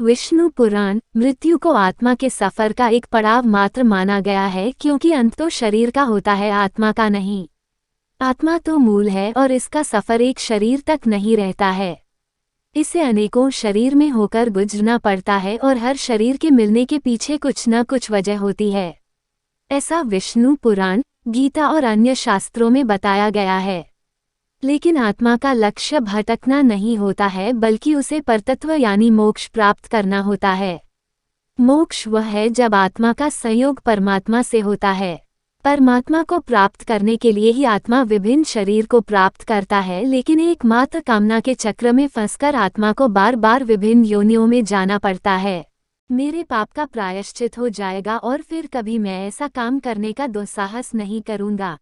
विष्णु पुराण मृत्यु को आत्मा के सफर का एक पड़ाव मात्र माना गया है, क्योंकि अंत तो शरीर का होता है, आत्मा का नहीं। आत्मा तो मूल है और इसका सफर एक शरीर तक नहीं रहता है। इसे अनेकों शरीर में होकर गुजरना पड़ता है और हर शरीर के मिलने के पीछे कुछ न कुछ वजह होती है। ऐसा विष्णु पुराण, गीता और अन्य शास्त्रों में बताया गया है। लेकिन आत्मा का लक्ष्य भटकना नहीं होता है, बल्कि उसे परतत्व यानी मोक्ष प्राप्त करना होता है। मोक्ष वह है जब आत्मा का संयोग परमात्मा से होता है। परमात्मा को प्राप्त करने के लिए ही आत्मा विभिन्न शरीर को प्राप्त करता है, लेकिन एकमात्र कामना के चक्र में फंसकर आत्मा को बार बार विभिन्न योनियों में जाना पड़ता है। मेरे पाप का प्रायश्चित हो जाएगा और फिर कभी मैं ऐसा काम करने का दुस्साहस नहीं करूंगा।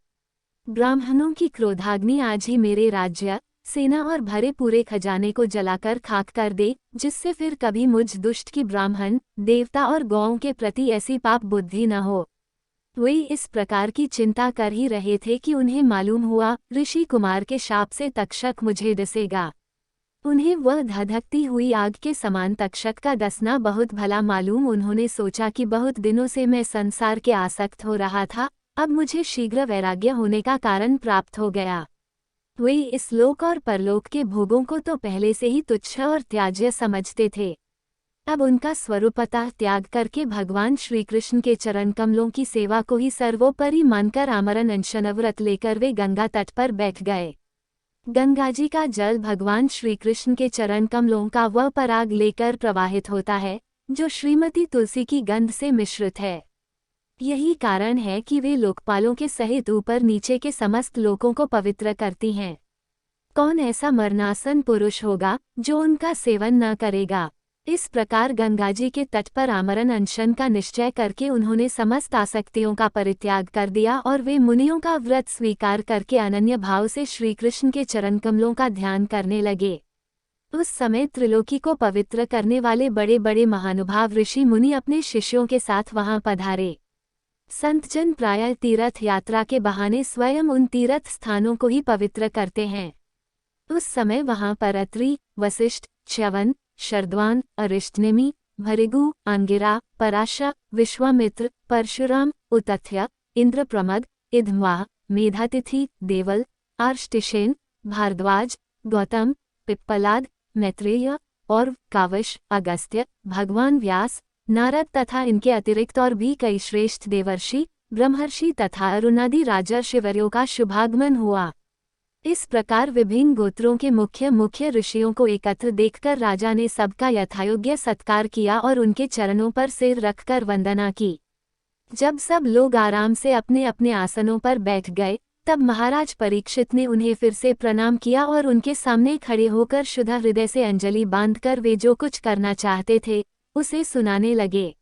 ब्राह्मणों की क्रोधाग्नि आज ही मेरे राज्य, सेना और भरे पूरे खजाने को जलाकर खाक कर दे, जिससे फिर कभी मुझ दुष्ट की ब्राह्मण, देवता और गौओं के प्रति ऐसी पाप बुद्धि न हो। वे इस प्रकार की चिंता कर ही रहे थे कि उन्हें मालूम हुआ ऋषि कुमार के शाप से तक्षक मुझे डसेगा। उन्हें वह धधकती हुई आग के समान तक्षक का डसना बहुत भला मालूम। उन्होंने सोचा कि बहुत दिनों से मैं संसार के आसक्त हो रहा था, अब मुझे शीघ्र वैराग्य होने का कारण प्राप्त हो गया। वे इस लोक और परलोक के भोगों को तो पहले से ही तुच्छ और त्याज्य समझते थे। अब उनका स्वरूपतः त्याग करके भगवान श्री कृष्ण के चरण कमलों की सेवा को ही सर्वोपरि मानकर आमरण अनशन व्रत लेकर वे गंगा तट पर बैठ गए। गंगा जी का जल भगवान श्री कृष्ण के चरण कमलों का वह पराग लेकर प्रवाहित होता है, जो श्रीमती तुलसी की गंध से मिश्रित है। यही कारण है कि वे लोकपालों के सहित ऊपर नीचे के समस्त लोकों को पवित्र करती हैं। कौन ऐसा मरणासन पुरुष होगा जो उनका सेवन न करेगा। इस प्रकार गंगाजी के तट पर आमरण अनशन का निश्चय करके उन्होंने समस्त आसक्तियों का परित्याग कर दिया और वे मुनियों का व्रत स्वीकार करके अनन्य भाव से श्रीकृष्ण के चरण कमलों का ध्यान करने लगे। उस समय त्रिलोकी को पवित्र करने वाले बड़े बड़े महानुभाव ऋषि मुनि अपने शिष्यों के साथ वहां पधारे। संतजन प्रायः तीर्थ यात्रा के बहाने स्वयं उन तीर्थ स्थानों को ही पवित्र करते हैं। उस समय वहां पर अत्रि, वशिष्ठ, च्यवन, शरद्वान, अरिष्टनेमि, भृगु, अंगिरा, पराशर, विश्वामित्र, परशुराम, उतथ्य, इंद्रप्रमद, इदम्वाह, मेधातिथि, देवल, आर्ष्टिशेन, भारद्वाज, गौतम, पिप्पलाद, मैत्रेय और कावश, अगस्त्य, भगवान व्यास, नारद तथा इनके अतिरिक्त और भी कई श्रेष्ठ देवर्षि, ब्रह्मर्षि तथा अरुणादि राजर्षिवर्यों का शुभागमन हुआ। इस प्रकार विभिन्न गोत्रों के मुख्य मुख्य ऋषियों को एकत्र देखकर राजा ने सबका यथायोग्य सत्कार किया और उनके चरणों पर सिर रखकर वंदना की। जब सब लोग आराम से अपने अपने आसनों पर बैठ गए, तब महाराज परीक्षित ने उन्हें फिर से प्रणाम किया और उनके सामने खड़े होकर शुद्ध हृदय से अंजलि बांधकर वे जो कुछ करना चाहते थे उसे सुनाने लगे।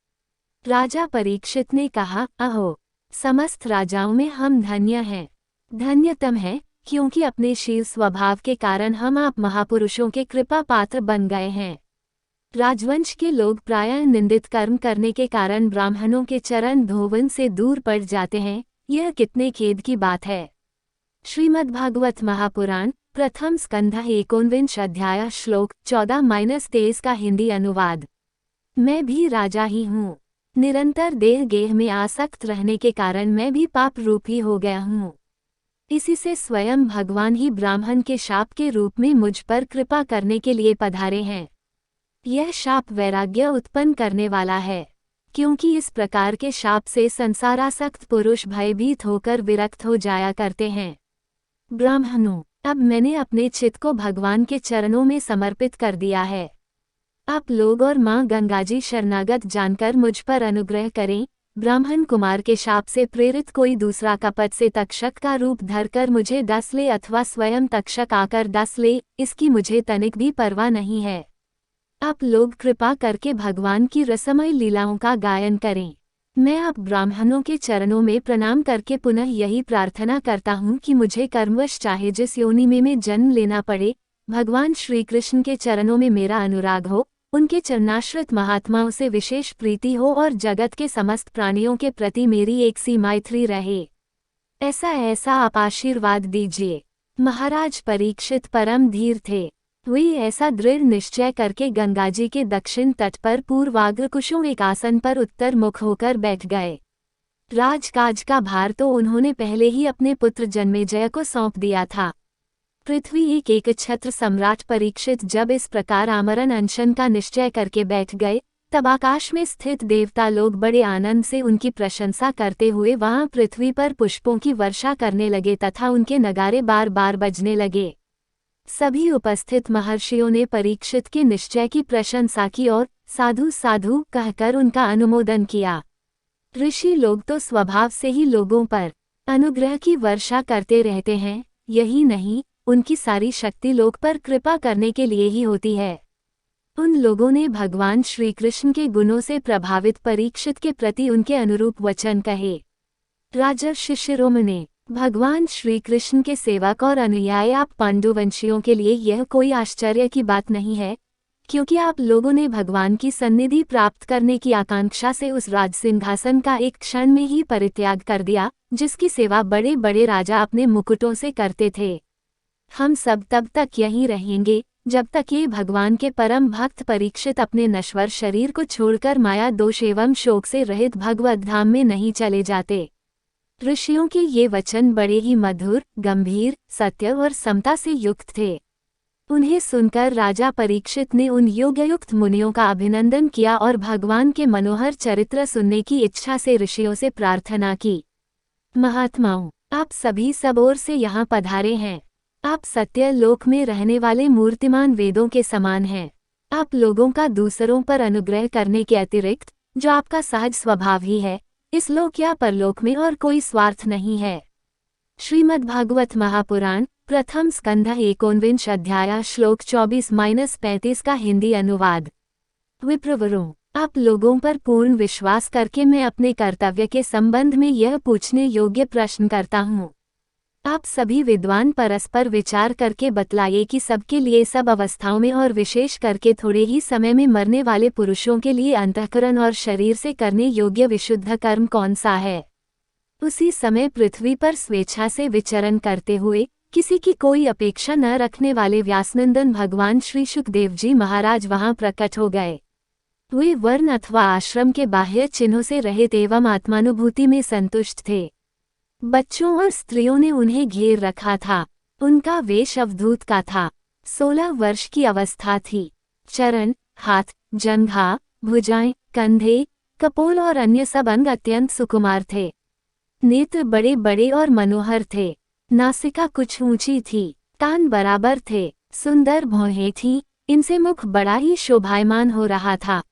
राजा परीक्षित ने कहा, अहो, समस्त राजाओं में हम धन्य हैं। धन्यतम हैं, क्योंकि अपने शील स्वभाव के कारण हम आप महापुरुषों के कृपा पात्र बन गए हैं। राजवंश के लोग प्रायः निंदित कर्म करने के कारण ब्राह्मणों के चरण धोवन से दूर पड़ जाते हैं। यह कितने खेद की बात है। श्रीमद्भागवत महापुराण प्रथम स्कंध 19 अध्याय श्लोक 14-23 का हिंदी अनुवाद। मैं भी राजा ही हूँ। निरंतर देह गेह में आसक्त रहने के कारण मैं भी पाप रूपी हो गया हूँ। इसी से स्वयं भगवान ही ब्राह्मण के शाप के रूप में मुझ पर कृपा करने के लिए पधारे हैं। यह शाप वैराग्य उत्पन्न करने वाला है, क्योंकि इस प्रकार के शाप से संसारासक्त पुरुष भयभीत होकर विरक्त हो जाया करते हैं। ब्राह्मणों, अब मैंने अपने चित्त को भगवान के चरणों में समर्पित कर दिया है। आप लोग और माँ गंगाजी शरणागत जानकर मुझ पर अनुग्रह करें। ब्राह्मण कुमार के शाप से प्रेरित कोई दूसरा कपट से तक्षक का रूप धरकर मुझे डस ले अथवा स्वयं तक्षक आकर डस ले, इसकी मुझे तनिक भी परवाह नहीं है। आप लोग कृपा करके भगवान की रसमय लीलाओं का गायन करें। मैं आप ब्राह्मणों के चरणों में प्रणाम करके पुनः यही प्रार्थना करता हूँ कि मुझे कर्मवश चाहे जिस योनि में मैं जन्म लेना पड़े, भगवान श्री कृष्ण के चरणों में मेरा अनुराग हो, उनके चरणाश्रित महात्माओं से विशेष प्रीति हो और जगत के समस्त प्राणियों के प्रति मेरी एक सी मैत्री रहे। ऐसा आप आशीर्वाद दीजिए। महाराज परीक्षित परम धीर थे। वे ऐसा दृढ़ निश्चय करके गंगाजी के दक्षिण तट पर पूर्वाग्रकुशों एक आसन पर उत्तर मुख होकर बैठ गए। राजकाज का भार तो उन्होंने पहले ही अपने पुत्र जन्मेजय को सौंप दिया था। पृथ्वी एक छत्र सम्राट परीक्षित जब इस प्रकार आमरण अनशन का निश्चय करके बैठ गए, तब आकाश में स्थित देवता लोग बड़े आनंद से उनकी प्रशंसा करते हुए वहां पृथ्वी पर पुष्पों की वर्षा करने लगे तथा उनके नगारे बार बार बजने लगे। सभी उपस्थित महर्षियों ने परीक्षित के निश्चय की प्रशंसा की और साधु साधु कहकर उनका अनुमोदन किया। ऋषि लोग तो स्वभाव से ही लोगों पर अनुग्रह की वर्षा करते रहते हैं, यही नहीं, उनकी सारी शक्ति लोक पर कृपा करने के लिए ही होती है। उन लोगों ने भगवान श्री कृष्ण के गुणों से प्रभावित परीक्षित के प्रति उनके अनुरूप वचन कहे। राजर्षि शिरोमणि ने, भगवान श्री कृष्ण के सेवक और अनुयायी आप पांडुवंशियों के लिए यह कोई आश्चर्य की बात नहीं है, क्योंकि आप लोगों ने भगवान की सन्निधि प्राप्त करने की आकांक्षा से उस राज सिंहासन का एक क्षण में ही परित्याग कर दिया, जिसकी सेवा बड़े बड़े राजा अपने मुकुटों से करते थे। हम सब तब तक यहीं रहेंगे जब तक ये भगवान के परम भक्त परीक्षित अपने नश्वर शरीर को छोड़कर माया दोष एवं शोक से रहित भगवत धाम में नहीं चले जाते। ऋषियों के ये वचन बड़े ही मधुर, गंभीर, सत्य और समता से युक्त थे। उन्हें सुनकर राजा परीक्षित ने उन योगयुक्त मुनियों का अभिनंदन किया और भगवान के मनोहर चरित्र सुनने की इच्छा से ऋषियों से प्रार्थना की। महात्माओं, आप सभी सब ओर से यहाँ पधारे हैं। आप सत्य लोक में रहने वाले मूर्तिमान वेदों के समान हैं। आप लोगों का दूसरों पर अनुग्रह करने के अतिरिक्त, जो आपका सहज स्वभाव ही है, इस लोक या परलोक में और कोई स्वार्थ नहीं है। श्रीमद्भागवत महापुराण प्रथम स्कंध 19 अध्याय श्लोक 24-35 का हिंदी अनुवाद। विप्रवरों, आप लोगों पर पूर्ण विश्वास करके मैं अपने कर्तव्य के संबंध में यह पूछने योग्य प्रश्न करता हूँ। आप सभी विद्वान परस्पर विचार करके बतलाइए कि सबके लिए सब अवस्थाओं में और विशेष करके थोड़े ही समय में मरने वाले पुरुषों के लिए अंतःकरण और शरीर से करने योग्य विशुद्ध कर्म कौन सा है। उसी समय पृथ्वी पर स्वेच्छा से विचरण करते हुए किसी की कोई अपेक्षा न रखने वाले व्यासनंदन भगवान श्री सुखदेव जी महाराज वहां प्रकट हो गए। वे वर्ण अथवा आश्रम के बाह्य चिन्हों से रहित एवं आत्मानुभूति में संतुष्ट थे। बच्चों और स्त्रियों ने उन्हें घेर रखा था। उनका वेश अवधूत का था। 16 वर्ष की अवस्था थी। चरण, हाथ, जंघा, भुजाएं, कंधे, कपोल और अन्य सब अंग अत्यंत सुकुमार थे। नेत्र बड़े बड़े और मनोहर थे। नासिका कुछ ऊंची थी। कान बराबर थे। सुंदर भौहें थीं, इनसे मुख बड़ा ही शोभायमान हो रहा था।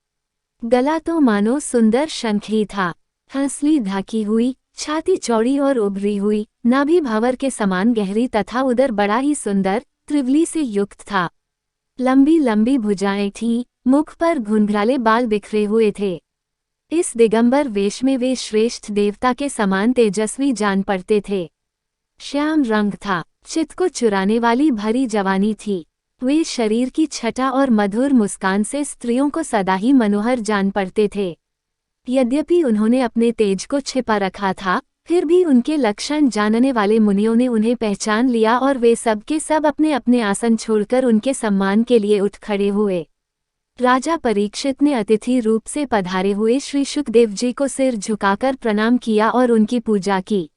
गला तो मानो सुंदर शंख ही था। हंसली ढकी हुई, छाती चौड़ी और उभरी हुई, नाभि भंवर के समान गहरी तथा उदर बड़ा ही सुंदर त्रिवली से युक्त था। लंबी लंबी भुजाएं थीं, मुख पर घुंघराले बाल बिखरे हुए थे। इस दिगंबर वेश में वे श्रेष्ठ देवता के समान तेजस्वी जान पड़ते थे। श्याम रंग था। चित्त को चुराने वाली भरी जवानी थी। वे शरीर की छटा और मधुर मुस्कान से स्त्रियों को सदा ही मनोहर जान पड़ते थे। यद्यपि उन्होंने अपने तेज को छिपा रखा था, फिर भी उनके लक्षण जानने वाले मुनियों ने उन्हें पहचान लिया और वे सब के सब अपने अपने आसन छोड़कर उनके सम्मान के लिए उठ खड़े हुए। राजा परीक्षित ने अतिथि रूप से पधारे हुए श्री सुखदेव जी को सिर झुकाकर प्रणाम किया और उनकी पूजा की।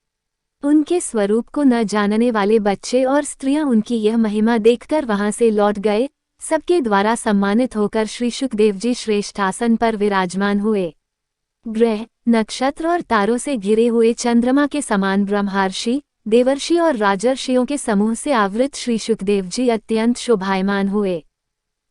उनके स्वरूप को न जानने वाले बच्चे और स्त्रियां उनकी यह महिमा देखकर वहां से लौट गए। सबके द्वारा सम्मानित होकर श्री सुखदेव जी श्रेष्ठ आसन पर विराजमान हुए। ग्रह, नक्षत्र और तारों से घिरे हुए चंद्रमा के समान ब्रह्मर्षि, देवर्षि और राजर्षियों के समूह से आवृत श्री सुखदेव जी अत्यंत शोभायमान हुए।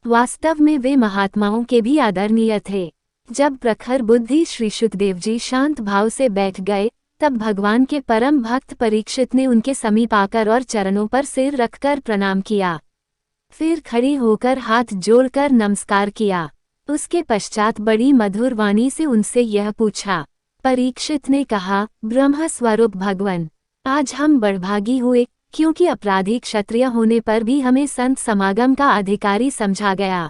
वास्तव में वे महात्माओं के भी आदरणीय थे। जब प्रखर बुद्धि श्री सुखदेव जी शांत भाव से बैठ गए, तब भगवान के परम भक्त परीक्षित ने उनके समीप आकर और चरणों पर सिर रखकर प्रणाम किया। फिर खड़े होकर हाथ जोड़कर नमस्कार किया। उसके पश्चात बड़ी मधुर वाणी से उनसे यह पूछा। परीक्षित ने कहा, ब्रह्म स्वरूप भगवान, आज हम बड़भागी हुए, क्योंकि अपराधी क्षत्रिय होने पर भी हमें संत समागम का अधिकारी समझा गया।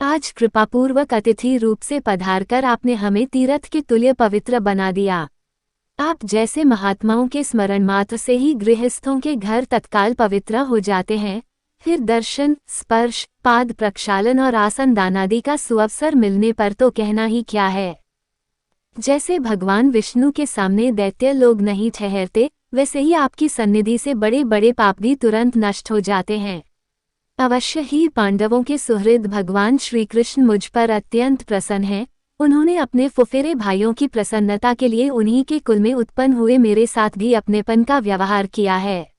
आज कृपापूर्वक अतिथि रूप से पधारकर आपने हमें तीर्थ के तुल्य पवित्र बना दिया। आप जैसे महात्माओं के स्मरण मात्र से ही गृहस्थों के घर तत्काल पवित्र हो जाते हैं, फिर दर्शन, स्पर्श, पाद प्रक्षालन और आसन दानादि का सुअवसर मिलने पर तो कहना ही क्या है। जैसे भगवान विष्णु के सामने दैत्य लोग नहीं ठहरते, वैसे ही आपकी सन्निधि से बड़े बड़े पाप भी तुरंत नष्ट हो जाते हैं। अवश्य ही पांडवों के सुहृद भगवान श्री कृष्ण मुझ पर अत्यंत प्रसन्न हैं। उन्होंने अपने फुफेरे भाइयों की प्रसन्नता के लिए उन्हीं के कुल में उत्पन्न हुए मेरे साथ भी अपनेपन का व्यवहार किया है।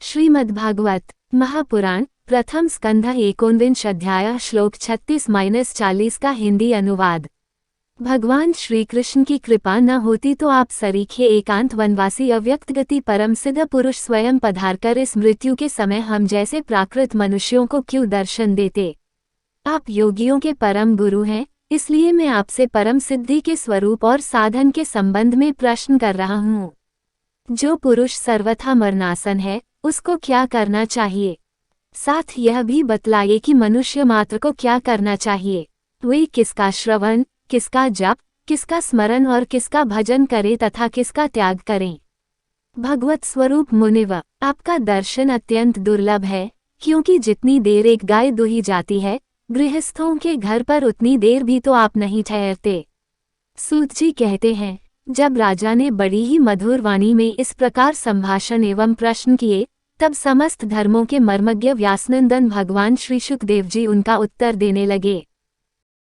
श्रीमद्भागवत महापुराण प्रथम स्कंध 19 अध्याय श्लोक 36-40 का हिंदी अनुवाद। भगवान श्री कृष्ण की कृपा न होती तो आप सरीखे एकांत वनवासी अव्यक्त गति परम सिद्ध पुरुष स्वयं पधारकर इस मृत्यु के समय हम जैसे प्राकृत मनुष्यों को क्यों दर्शन देते। आप योगियों के परम गुरु हैं, इसलिए मैं आपसे परम सिद्धि के स्वरूप और साधन के संबंध में प्रश्न कर रहा हूँ। जो पुरुष सर्वथा मरणासन है, उसको क्या करना चाहिए? साथ यह भी बतलाइए कि मनुष्य मात्र को क्या करना चाहिए। वे किसका श्रवण, किसका जप, किसका स्मरण और किसका भजन करें तथा किसका त्याग करें। भगवत स्वरूप मुनिव, आपका दर्शन अत्यंत दुर्लभ है, क्योंकि जितनी देर एक गाय दुही जाती है, गृहस्थों के घर पर उतनी देर भी तो आप नहीं ठहरते। सूत जी कहते हैं, जब राजा ने बड़ी ही मधुर वाणी में इस प्रकार संभाषण एवं प्रश्न किए, तब समस्त धर्मों के मर्मज्ञ व्यासनंदन भगवान श्री शुकदेव जी उनका उत्तर देने लगे।